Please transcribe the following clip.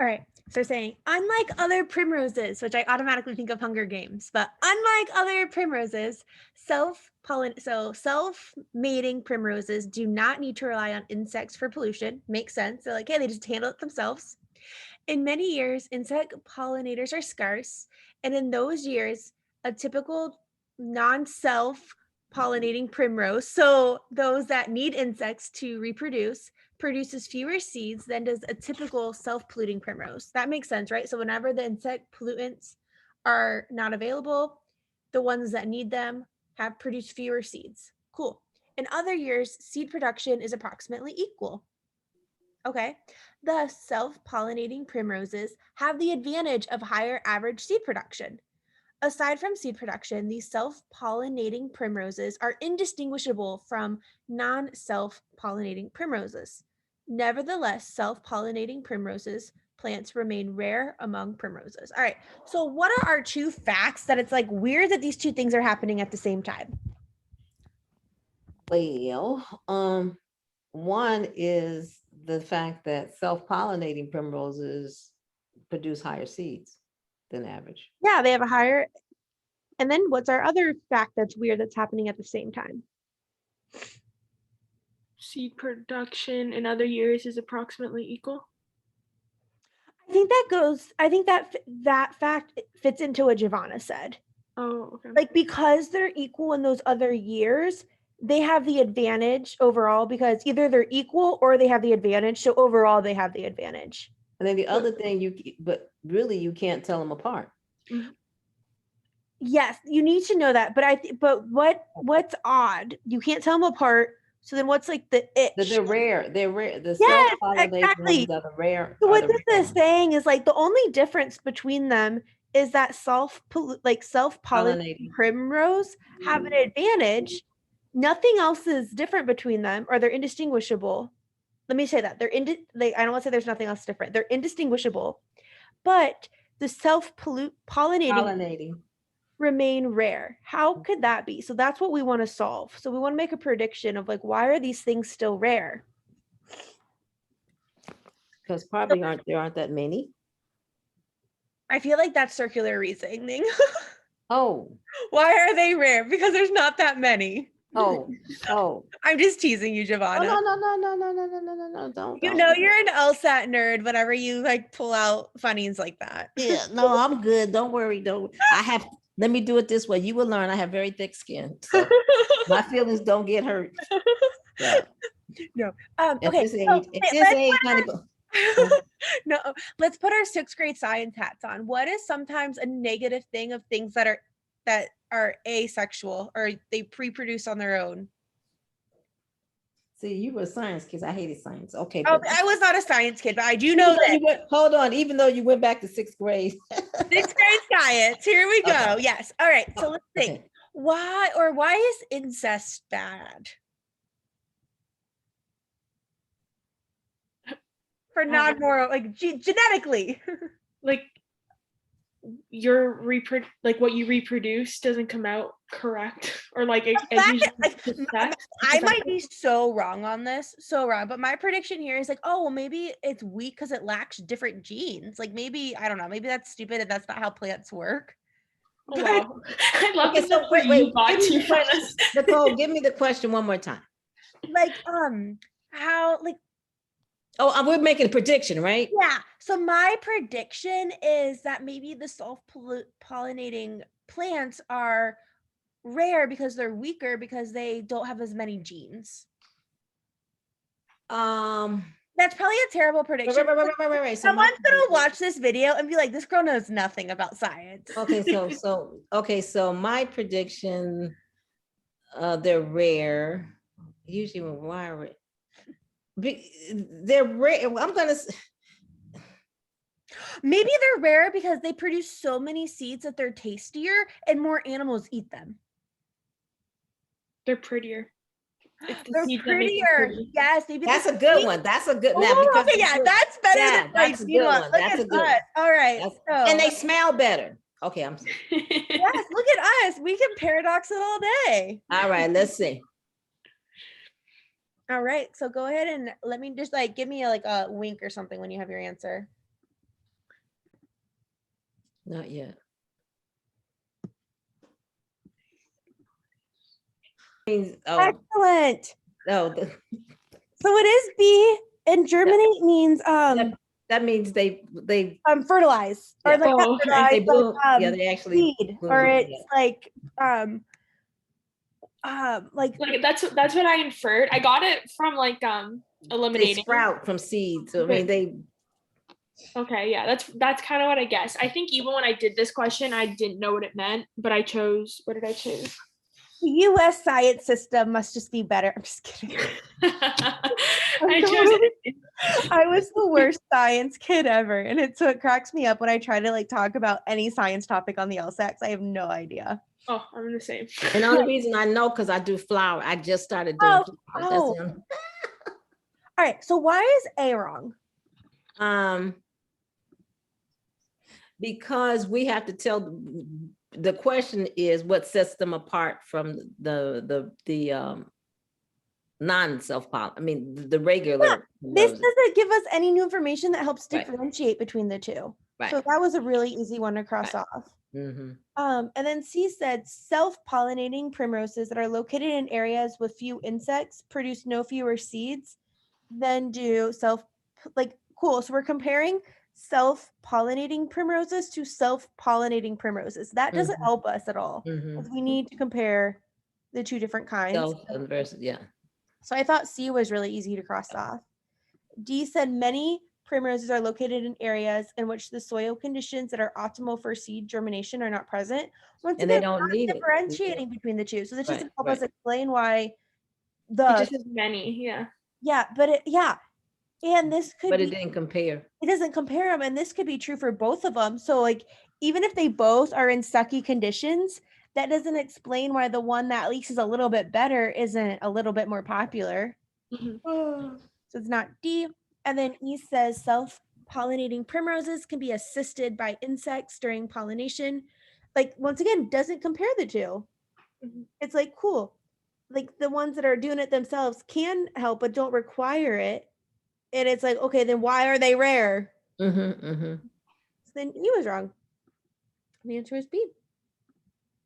All right. So saying, unlike other primroses, which I automatically think of Hunger Games, but unlike other primroses, self-mating primroses do not need to rely on insects for pollution. Makes sense. They're like, hey, they just handle it themselves. In many years, insect pollinators are scarce. And in those years, a typical non-self pollinating primrose, so those that need insects to reproduce, produces fewer seeds than does a typical self-polluting primrose. That makes sense, right? So whenever the insect pollutants are not available, the ones that need them have produced fewer seeds. Cool. In other years, seed production is approximately equal. Okay. The self-pollinating primroses have the advantage of higher average seed production. Aside from seed production, these self-pollinating primroses are indistinguishable from non-self-pollinating primroses. Nevertheless, self-pollinating primroses plants remain rare among primroses. All right, so what are our two facts that it's like weird that these two things are happening at the same time? Well, one is the fact that self-pollinating primroses produce higher seeds than average. Yeah, they have a higher, and then what's our other fact that's weird that's happening at the same time? Seed production in other years is approximately equal. I think that fact fits into what Giovanna said. Oh, okay. Like, because they're equal in those other years, they have the advantage overall because either they're equal or they have the advantage. So overall, they have the advantage. And then the other thing but really you can't tell them apart. Yes, you need to know that. But what's odd? You can't tell them apart. So then what's like the itch? They're rare. They're rare. The Yes, self-pollinating exactly. ones are the rare. So what this is saying is like the only difference between them is that self-pollinating primrose have an advantage. Nothing else is different between them, or they're indistinguishable. Let me say that I don't want to say there's nothing else different. They're indistinguishable, but the self-pollinating remain rare. How could that be? So that's what we want to solve. So we want to make a prediction of like, why are these things still rare? Because probably there aren't that many. I feel like that's circular reasoning. Oh. Why are they rare? Because there's not that many. Oh. I'm just teasing you, Giovanna. No, don't. You know you're an LSAT nerd whenever you like pull out funnies like that. Yeah, no, I'm good. Don't worry. Let me do it this way. You will learn I have very thick skin. So my feelings don't get hurt. Yeah. No. Okay. No, let's put our 6th grade science hats on. What is sometimes a negative thing of things that are asexual or they pre-produce on their own? See, you were a science kid. I hated science. Okay. Oh, I was not a science kid, but I do know that. Hold on. Even though you went back to 6th grade. 6th grade science. Here we go. Okay. Yes. All right. So let's think. Okay. Why is incest bad? For non-moral, like genetically. Like what you reproduce doesn't come out correct, or like I might be so wrong on this, but my prediction here is like, oh well, maybe it's weak because it lacks different genes. Like maybe, I don't know, maybe that's stupid and that's not how plants work. Oh, wow. I love this. So wait, Nicole, give me the question one more time. Like how, like, oh, we're making a prediction, right? Yeah. So my prediction is that maybe the self-pollinating plants are rare because they're weaker because they don't have as many genes. That's probably a terrible prediction. Right. Someone's gonna watch this video and be like, "This girl knows nothing about science." Okay, so my prediction, they're rare. Usually, why are they're rare? Maybe they're rare because they produce so many seeds that they're tastier and more animals eat them. They're prettier. They're prettier. Yes, maybe that's a good one. That's a good one. Okay, yeah, that's better than that's a good one. That's a good one. All right. And they smell better. Okay, I'm sorry. Yes, look at us. We can paradox it all day. All right, let's see. All right, so go ahead and let me just like give me a wink or something when you have your answer. Not yet. Oh, Excellent. no, So it is B, and germinate means that means they fertilize, or Yeah. like not Oh, fertilize, they bloom. but, Yeah, they actually seed, bloom, or yeah. it's like like that's what I inferred. I got it from like They eliminating. sprout from seeds. So I But- mean Okay, yeah, that's kind of what I guessed. I think even when I did this question, I didn't know what it meant, but I chose. What did I choose? the U.S. science system must just be better. I'm just kidding. I chose. I was the worst science kid ever, and it cracks me up when I try to like talk about any science topic on the LSAT. I have no idea. Oh, I'm the same. and the only reason I know because I do flower. I just started doing flower. That's Oh. All right. So why is A wrong? Because we have to tell the question is what sets them apart from the non-self-pollinating, I mean the regular. This roses. doesn't give us any new information that helps Right. differentiate between the two. Right. So that was a really easy one to cross off. Mm-hmm. And then C said self-pollinating primroses that are located in areas with few insects produce no fewer seeds than do cool. So we're comparing self-pollinating primroses to self-pollinating primroses. That doesn't Mhm. help us at all. Mm-hmm. We need to compare the two different kinds. Self versus, yeah. So I thought C was really easy to cross off. D said many primroses are located in areas in which the soil conditions that are optimal for seed germination are not present. Once And they again, don't not need it. differentiating between the two. So this doesn't Right, help us right. explain why It just has many, yeah. and this could But be, it didn't compare. it doesn't compare them, and this could be true for both of them. So like even if they both are in sucky conditions, that doesn't explain why the one that at least is a little bit better isn't a little bit more popular. Mhm. So it's not D. And then E says self-pollinating primroses can be assisted by insects during pollination. Like once again, doesn't compare the two. Mhm. It's like cool. Like the ones that are doing it themselves can help, but don't require it. And it's like, okay, then why are they rare? Mm-hmm, mm-hmm. So then E was wrong. The answer is B.